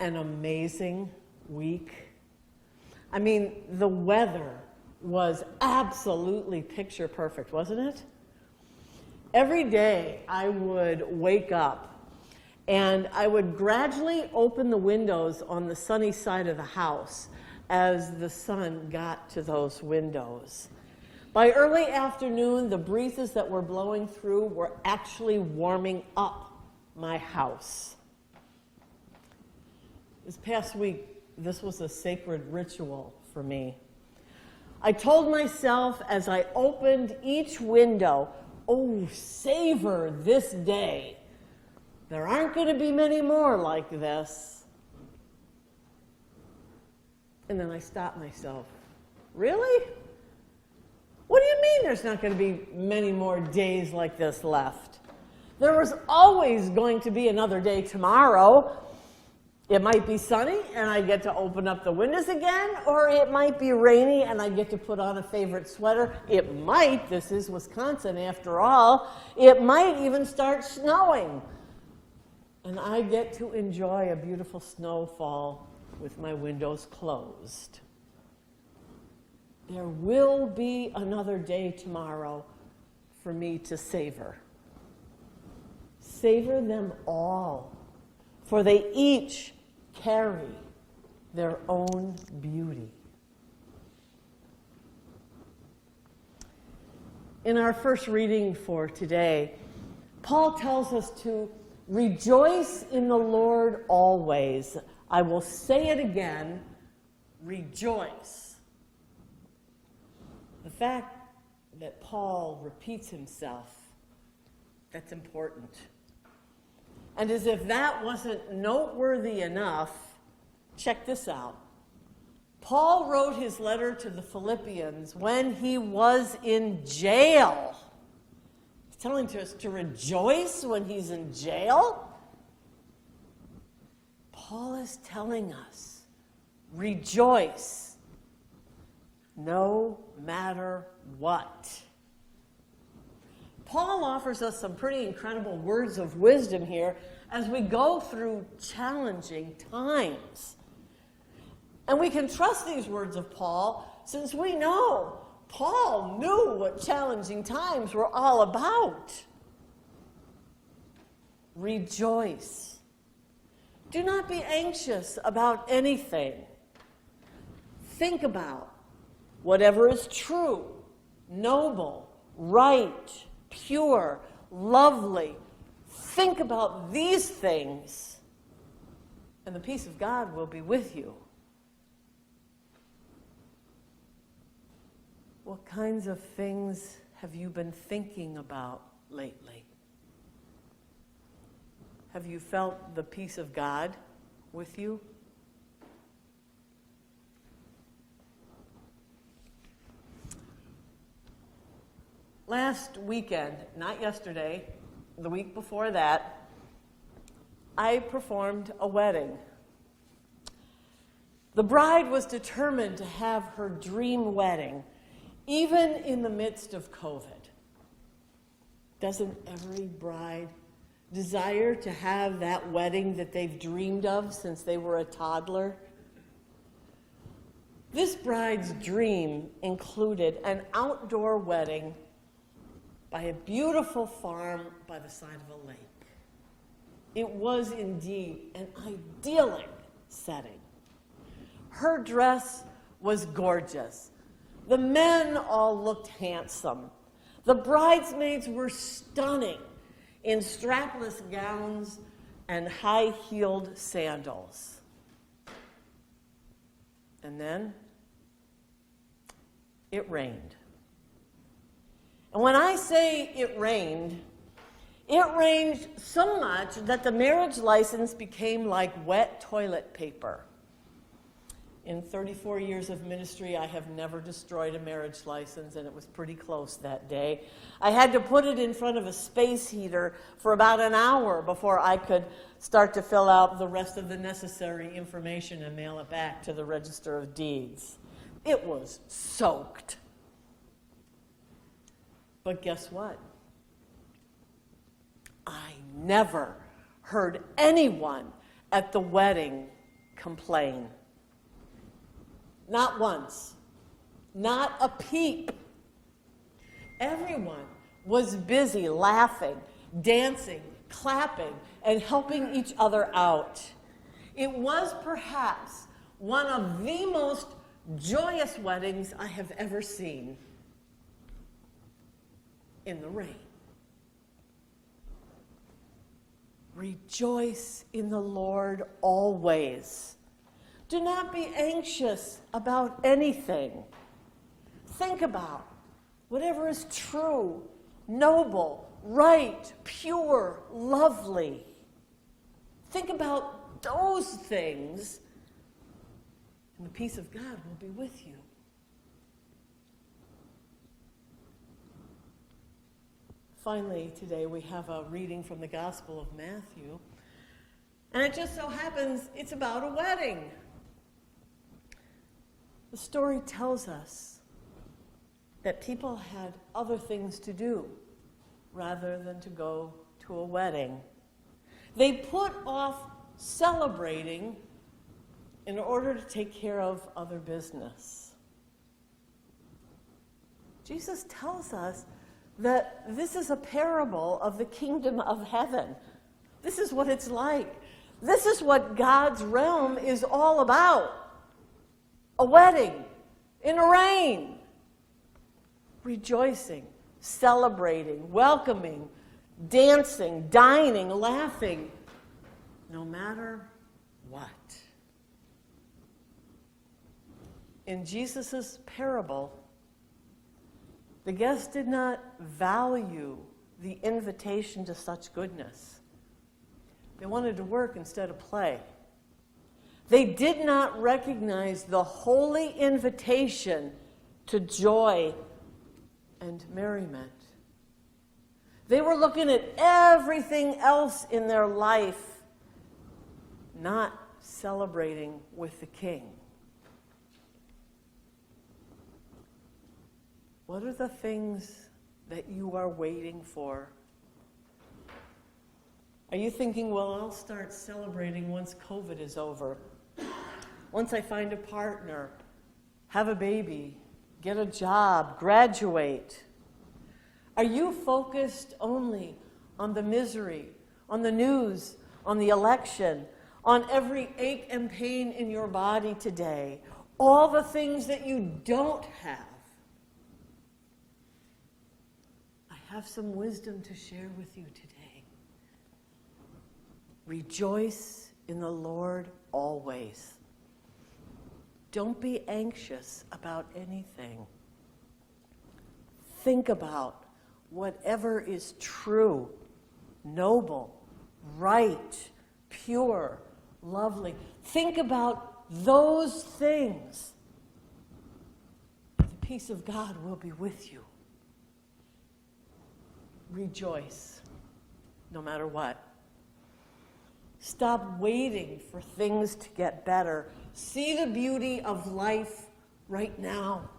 an amazing week? I mean, the weather was absolutely picture perfect, wasn't it? Every day I would wake up and I would gradually open the windows on the sunny side of the house as the sun got to those windows. By early afternoon, the breezes that were blowing through were actually warming up my house. This past week, this was a sacred ritual for me. I told myself as I opened each window, oh, savor this day. There aren't going to be many more like this. And then I stopped myself. Really? What do you mean there's not going to be many more days like this left? There was always going to be another day tomorrow. It might be sunny and I get to open up the windows again, or it might be rainy and I get to put on a favorite sweater. It might, this is Wisconsin after all, it might even start snowing. And I get to enjoy a beautiful snowfall with my windows closed. There will be another day tomorrow for me to savor. Savor them all, for they each carry their own beauty. In our first reading for today, Paul tells us to rejoice in the Lord always. I will say it again, rejoice. The fact that Paul repeats himself, that's important. And as if that wasn't noteworthy enough, check this out. Paul wrote his letter to the Philippians when he was in jail. He's telling us to rejoice when he's in jail. Paul is telling us, rejoice no matter what. Paul offers us some pretty incredible words of wisdom here as we go through challenging times. And we can trust these words of Paul since we know Paul knew what challenging times were all about. Rejoice. Do not be anxious about anything. Think about whatever is true, noble, right, pure, lovely. Think about these things, and the peace of God will be with you. What kinds of things have you been thinking about lately? Have you felt the peace of God with you? Last weekend, not yesterday, the week before that, I performed a wedding. The bride was determined to have her dream wedding, even in the midst of COVID. Doesn't every bride desire to have that wedding that they've dreamed of since they were a toddler? This bride's dream included an outdoor wedding by a beautiful farm by the side of a lake. It was indeed an idyllic setting. Her dress was gorgeous. The men all looked handsome. The bridesmaids were stunning in strapless gowns and high-heeled sandals. And then it rained. And when I say it rained so much that the marriage license became like wet toilet paper. In 34 years of ministry, I have never destroyed a marriage license, and it was pretty close that day. I had to put it in front of a space heater for about an hour before I could start to fill out the rest of the necessary information and mail it back to the Register of Deeds. It was soaked. But guess what? I never heard anyone at the wedding complain. Not once. Not a peep. Everyone was busy laughing, dancing, clapping, and helping each other out. It was perhaps one of the most joyous weddings I have ever seen. In the rain. Rejoice in the Lord always. Do not be anxious about anything. Think about whatever is true, noble, right, pure, lovely. Think about those things, and the peace of God will be with you. Finally, today we have a reading from the Gospel of Matthew, and it just so happens it's about a wedding. The story tells us that people had other things to do rather than to go to a wedding. They put off celebrating in order to take care of other business. Jesus tells us that this is a parable of the kingdom of heaven. This is what it's like. This is what God's realm is all about. A wedding in the rain. Rejoicing, celebrating, welcoming, dancing, dining, laughing, no matter what. In Jesus' parable, the guests did not value the invitation to such goodness. They wanted to work instead of play. They did not recognize the holy invitation to joy and merriment. They were looking at everything else in their life, not celebrating with the King. What are the things that you are waiting for? Are you thinking, well, I'll start celebrating once COVID is over, once I find a partner, have a baby, get a job, graduate? Are you focused only on the misery, on the news, on the election, on every ache and pain in your body today, all the things that you don't have? I have some wisdom to share with you today. Rejoice in the Lord always. Don't be anxious about anything. Think about whatever is true, noble, right, pure, lovely. Think about those things. The peace of God will be with you. Rejoice, no matter what. Stop waiting for things to get better. See the beauty of life right now.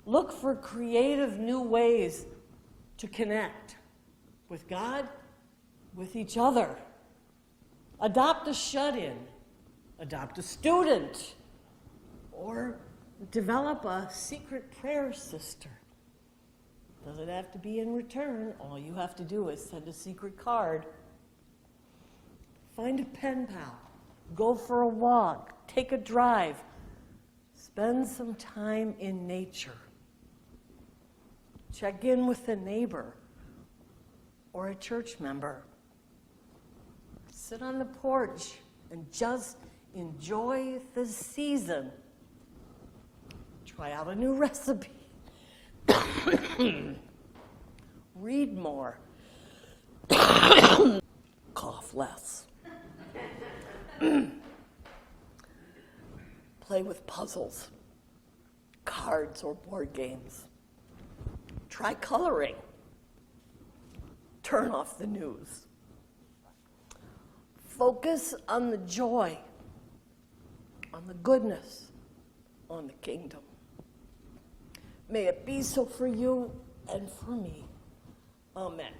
Look for creative new ways to connect with God, with each other. Adopt a shut-in, adopt a student, or develop a secret prayer sister. Doesn't have to be in return. All you have to do is send a secret card. Find a pen pal. Go for a walk. Take a drive. Spend some time in nature. Check in with a neighbor or a church member. Sit on the porch and just enjoy the season. Try out a new recipe. Read more. Cough less. Play with puzzles, cards, or board games. Try coloring. Turn off the news. Focus on the joy, on the goodness, on the kingdom. May it be so for you and for me. Amen.